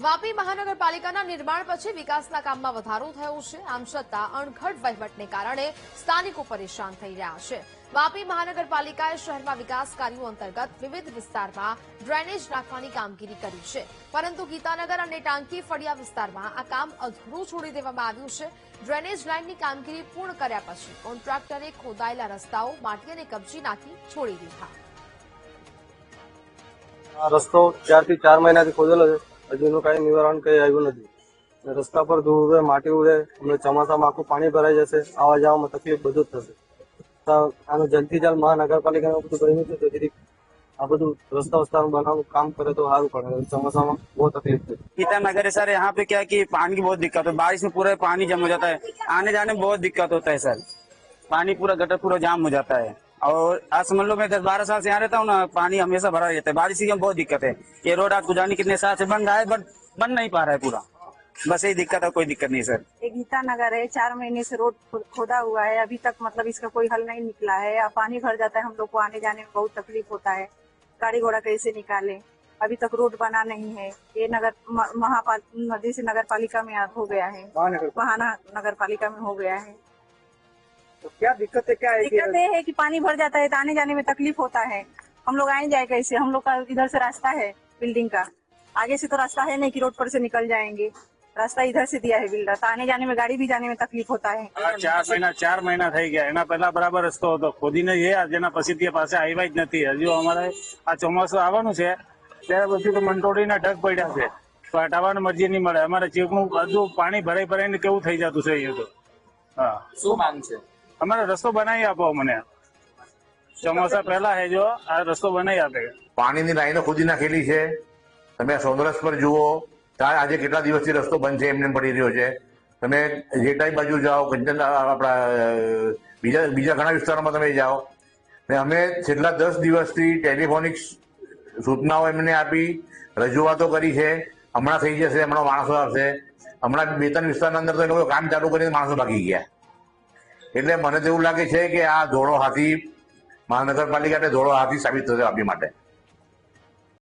વાપી મહાનગરપાલિકાના નિર્માણ પછી વિકાસના કામમાં વધારો થયો છે। આમ છતાં અણઘડ વહીવટને કારણે સ્થાનિકો પરેશાન થઈ રહ્યા છે। વાપી મહાનગરપાલિકાએ શહેરમાં વિકાસ કાર્યો અંતર્ગત વિવિધ વિસ્તારમાં ડ્રેનેજ નાખવાની કામગીરી કરી છે, પરંતુ ગીતાનગર અને ટાંકી ફળિયા વિસ્તારમાં આ કામ અધૂરું છોડી દેવામાં આવ્યું છે। ડ્રેનેજ લાઇનની કામગીરી પૂર્ણ કર્યા પછી કોન્ટ્રાક્ટરે ખોદાયેલા રસ્તાઓ માટી અને કપચી નાખી છોડી દીધા। આ રસ્તો 4 થી 4 મહિનાથી ખોદેલો છે, હજુ એનું કઈ નિવારણ કઈ આવ્યું નથી। રસ્તા પર ધૂળ ઉડે, માટી ઉડે, અમને ચોમાસામાં આખું પાણી ભરાઈ જશે, આવવા જવામાં તકલીફ બધું જ થશે। આનું જલ્દી જલ્દ મહાનગરપાલિકાનું બધું બન્યું છે, તો જેથી આ બધું રસ્તા વસ્તાનું બનાવવાનું કામ करे तो સારું પડે। ચોમાસામાં બહુ તકલીફ છે। गीतानगर है सर, यहाँ पे क्या है कि पानी की बहुत दिक्कत है। बारिश में पूरा पानी जम हो जाता है, आने जाने में बहुत दिक्कत होता है सर। पानी पूरा गटर पूरा जाम हो जाता है। और आज समझ लो मैं 10-12 साल से यहाँ रहता हूँ ना, पानी हमेशा भरा रहता है। बारिश की बहुत दिक्कत है। ये रोड आज गुजारने कितने साल से बन रहा है, बट बन नहीं पा रहा है पूरा। बस यही दिक्कत है, कोई दिक्कत नहीं सर। ये गीतानगर है, 4 महीने से रोड खोदा हुआ है, अभी तक मतलब इसका कोई हल नहीं निकला है। अब पानी भर जाता है, हम लोग को आने जाने में बहुत तकलीफ होता है। गाड़ी घोड़ा कैसे निकाले, अभी तक रोड बना नहीं है। ये नदी से नगर पालिका में हो गया है, नगर पालिका में हो गया है। तो क्या दिक्कत है? क्या दिक्कत ये है कि पानी भर जाता है तो आने जाने में तकलीफ होता है। हम लोग आए जाए कैसे? हम लोग का इधर से रास्ता है बिल्डिंग का, आगे से तो रास्ता है नहीं कि रोड पर से निकल जाएंगे। रास्ता इधर से दिया है बिल्डर, तो आने जाने में गाड़ी भी जाने में तकलीफ होता है। 4 महीना થઈ ગયા। એના પહેલા બરાબર રસ્તો હતો, ખોદીને એ જેના પછીથી પાસે આવ્યા જ નથી। હજુ અમારે આ ચોમાસું આવવાનું છે ત્યારે પછી તો મંટોડીના ઢગ પડ્યા છે, તો હટાવવાની મરજી નહીં મળે। અમારે ચીકનું બધું પાણી ભરાઈ ભરાઈને કેવું થઈ જતું છે અહીંયા તો। હા, શું માંગ છે? અમારે રસ્તો બનાવી આપો મને। ચોમાસા પહેલા है जो આ રસ્તો બનાવી આપે। પાણીની લાઈનો ખોદી નાખેલી છે। તમે સૌંદરસ પર જુઓ, ત્યાં આજે કેટલા દિવસથી રસ્તો બંધ છે, એમને પડી રહ્યો છે। તમે જેટાઈ બાજુ જાઓ, કંચન આપણા બીજા ઘણા વિસ્તારોમાં તમે જાઓ, ને અમે છેલ્લા 10 દિવસથી ટેલિફોનિક સૂચનાઓ એમને આપી, રજૂઆતો કરી છે। હમણાં થઈ જશે, હમણાં માણસો આવશે। હમણાં 2-3 વિસ્તારના અંદર તો એ લોકો કામ ચાલુ કરીને માણસો ભાગી ગયા। એટલે મને તો એવું લાગે છે કે આ ધોળો હાથી મહાનગરપાલિકા ધોળો હાથી સાબિત થશે આપણી માટે।